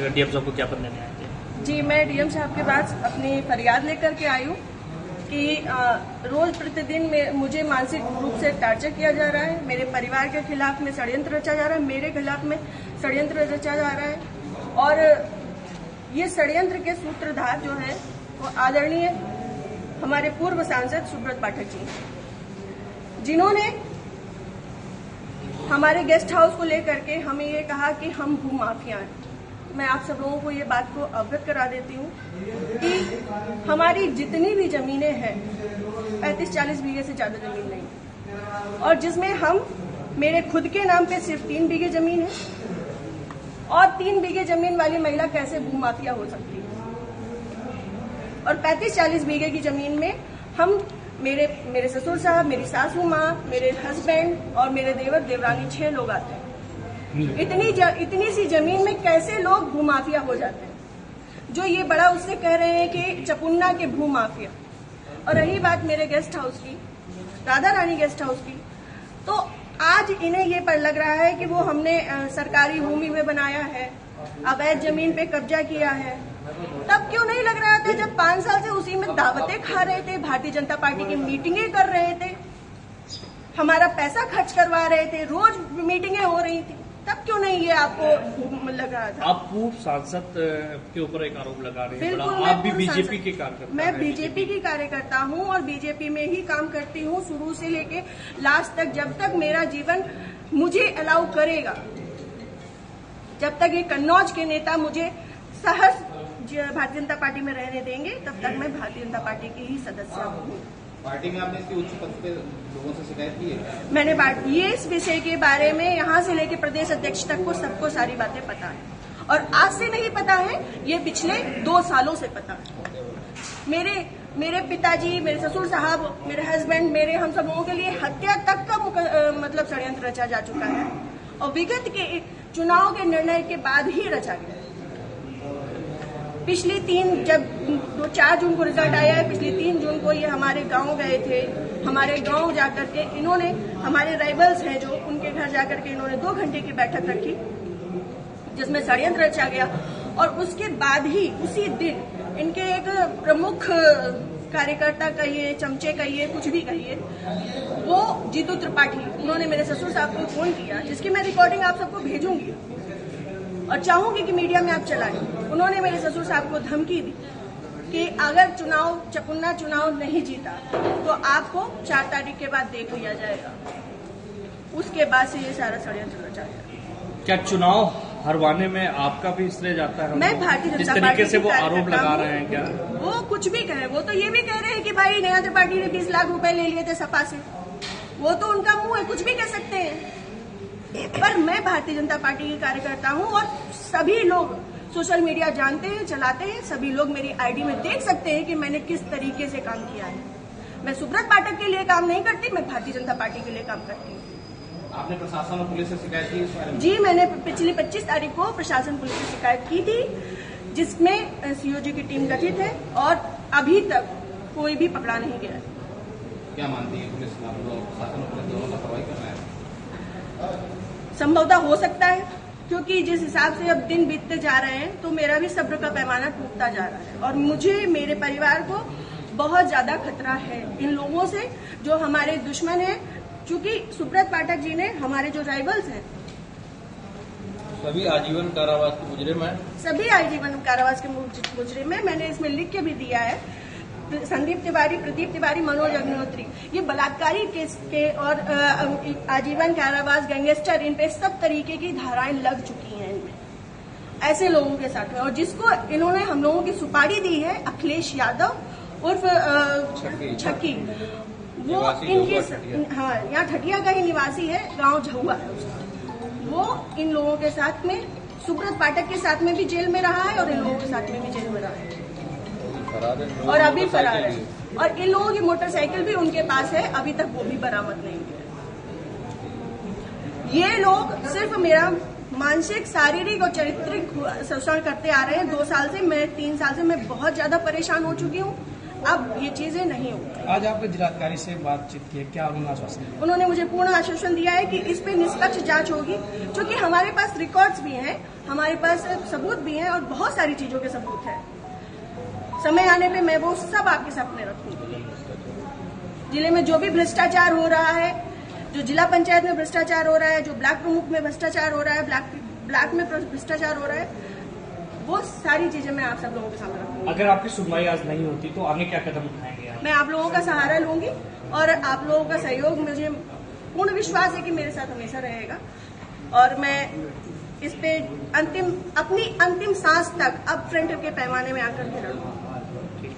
DM साहब को ज्ञापन देने आए थे? जी, मैं डीएम साहब के पास अपनी फरियाद लेकर के आई हूँ कि रोज प्रतिदिन में मुझे मानसिक रूप से टार्चर किया जा रहा है। मेरे परिवार के खिलाफ में षड्यंत्र रचा जा रहा है, मेरे खिलाफ में षड्यंत्र रचा जा रहा है। और ये षड्यंत्र के सूत्रधार जो है वो आदरणीय हमारे पूर्व सांसद सुब्रत पाठक जी, जिन्होंने हमारे गेस्ट हाउस को लेकर के हमें ये कहा कि हम भूमाफिया हैं। मैं आप सब लोगों को ये बात को अवगत करा देती हूँ कि हमारी जितनी भी जमीनें हैं 35-40 बीघे से ज्यादा जमीन नहीं, और जिसमें हम मेरे खुद के नाम पे सिर्फ 3 बीघे जमीन है। और 3 बीघे जमीन वाली महिला कैसे भूमाफिया हो सकती है? और 35-40 बीघे की जमीन में हम मेरे ससुर साहब, मेरी सासू माँ, मेरे हस्बैंड और मेरे देवर देवरानी 6 लोग आते हैं। इतनी सी जमीन में कैसे लोग भूमाफिया हो जाते हैं? जो ये बड़ा उससे कह रहे हैं कि चपुन्ना के भूमाफिया। और रही बात मेरे गेस्ट हाउस की, राधा रानी गेस्ट हाउस की, तो आज इन्हें ये पर लग रहा है कि वो हमने सरकारी भूमि में बनाया है, अवैध जमीन पे कब्जा किया है। तब क्यों नहीं लग रहा था जब 5 साल से उसी में दावतें खा रहे थे, भारतीय जनता पार्टी की मीटिंगें कर रहे थे, हमारा पैसा खर्च करवा रहे थे, रोज मीटिंगें हो रही थी, तब क्यों नहीं ये आपको लग रहा था? आप पूर्व सांसद के ऊपर एक आरोप लगा रहे हैं। बिल्कुल, आप भी बीजेपी के कार्यकर्ता? मैं बीजेपी की कार्यकर्ता हूं और बीजेपी में ही काम करती हूं शुरू से लेके लास्ट तक, जब तक मेरा जीवन मुझे अलाउ करेगा, जब तक ये कन्नौज के नेता मुझे सहज भारतीय जनता पार्टी में रहने देंगे, तब तक मैं भारतीय जनता पार्टी की ही सदस्य हूँ। पार्टी में आपने इसकी उच्च पद पे लोगों से शिकायत की है? मैंने ये इस विषय के बारे में यहाँ से लेके प्रदेश अध्यक्ष तक को सबको सारी बातें पता है, और आज से नहीं पता है, ये पिछले 2 सालों से पता है। मेरे पिताजी, मेरे ससुर साहब, मेरे हस्बैंड, हम सब लोगों के लिए हत्या तक का मतलब षड्यंत्र रचा जा चुका है, और विगत के चुनाव के निर्णय के बाद ही रचा गया। पिछली 4 जून को रिजल्ट आया है, पिछली 3 जून को ये हमारे गांव गए थे। हमारे गांव जाकर के इन्होंने, हमारे राइवल्स हैं जो, उनके घर जाकर के इन्होंने 2 घंटे की बैठक रखी जिसमें षड्यंत्र रचा गया। और उसके बाद ही उसी दिन इनके एक प्रमुख कार्यकर्ता कहिए, चमचे कहिए, कुछ भी कहिए, वो जीतू त्रिपाठी, उन्होंने मेरे ससुर साहब को फोन किया, जिसकी मैं रिकॉर्डिंग आप सबको भेजूंगी और चाहूंगी कि मीडिया में आप चलाएं। उन्होंने मेरे ससुर साहब को धमकी दी कि अगर चपुन्ना चुनाव नहीं जीता तो आपको 4 तारीख के बाद देख लिया जाएगा। उसके बाद से ये सारा षड्यंत्र रचा गया। क्या चुनाव हरवाने में आपका भी श्रेय जाता है? मैं भारतीय जनता पार्टी तरीके से वो आरोप लगा रहे हैं, क्या वो कुछ भी कहे? वो तो ये भी कह रहे हैं कि भाई नेहा त्रिपाठी ने 20 लाख रुपए ले लिए थे सपा से। वो तो उनका मुंह है, कुछ भी कह सकते हैं। पर मैं भारतीय जनता पार्टी की कार्यकर्ता हूं और सभी लोग सोशल मीडिया जानते हैं, चलाते हैं, सभी लोग मेरी आईडी में देख सकते हैं कि मैंने किस तरीके से काम किया है। मैं सुब्रत पाठक के लिए काम नहीं करती, मैं भारतीय जनता पार्टी के लिए काम करती हूँ। आपने प्रशासन और पुलिस से शिकायत की इस बारे में? जी, मैंने पिछली 25 तारीख को प्रशासन पुलिस से शिकायत की थी, जिसमें सीओजी की टीम गठित है और अभी तक कोई भी पकड़ा नहीं गया है। क्या मानती है पुलिस, प्रशासन और पुलिस दोनों लापरवाही कर रहे हैं? संभवतः हो सकता है, क्योंकि जिस हिसाब से अब दिन बीतते जा रहे हैं तो मेरा भी सब्र का पैमाना टूटता जा रहा है, और मुझे, मेरे परिवार को बहुत ज्यादा खतरा है इन लोगों से जो हमारे दुश्मन हैं। क्योंकि सुब्रत पाठक जी ने, हमारे जो राइवल्स हैं, सभी आजीवन कारावास के मुजरिम हैं। सभी आजीवन कारावास के मुजरिम हैं। मैंने इसमें लिख के भी दिया है। संदीप तिवारी, प्रदीप तिवारी, मनोज अग्निहोत्री, ये बलात्कारी केस के और आजीवन कारावास, गैंगस्टर, इन पे सब तरीके की धाराएं लग चुकी हैं इनमें, ऐसे लोगों के साथ में। और जिसको इन्होंने हम लोगों की सुपारी दी है, अखिलेश यादव उर्फ छक्की, वो इनकी, हाँ, यहाँ ठटिया का ही निवासी है, गांव झहुआ है उसका। वो इन लोगों के साथ में, सुब्रत पाठक के साथ में भी जेल में रहा है और इन लोगों के साथ में भी जेल में रहा है और अभी फरार है। और इन लोगों की मोटरसाइकिल भी उनके पास है, अभी तक वो भी बरामद नहीं है। ये लोग सिर्फ मेरा मानसिक, शारीरिक और चारित्रिक शोषण करते आ रहे हैं 2 साल से। मैं 3 साल से मैं बहुत ज्यादा परेशान हो चुकी हूँ। अब ये चीजें नहीं होंगी। आज आपने जिलाधिकारी से बातचीत की, क्या उन्होंने आश्वासन दिया? उन्होंने मुझे पूर्ण आश्वासन दिया है कि इस पे निष्पक्ष जांच होगी, क्योंकि हमारे पास रिकॉर्ड्स भी हैं, हमारे पास सबूत भी हैं और बहुत सारी चीजों के सबूत हैं। समय आने पे मैं वो सब आपके सामने रखूंगी। जिले में जो भी भ्रष्टाचार हो रहा है, जो जिला पंचायत में भ्रष्टाचार हो रहा है, जो ब्लॉक प्रमुख में भ्रष्टाचार हो रहा है, ब्लॉक में भ्रष्टाचार हो रहा है, वो सारी चीजें मैं आप सब लोगों के सामने रखूंगी। अगर आपकी सुनवाई आज नहीं होती तो आगे क्या कदम उठाएंगे आप? मैं आप लोगों का सहारा लूंगी और आप लोगों का सहयोग, मुझे पूर्ण विश्वास है कि मेरे साथ हमेशा रहेगा और मैं इस पे अपनी अंतिम सांस तक अब फ्रंट के पैमाने में आकर के लड़ूंगी।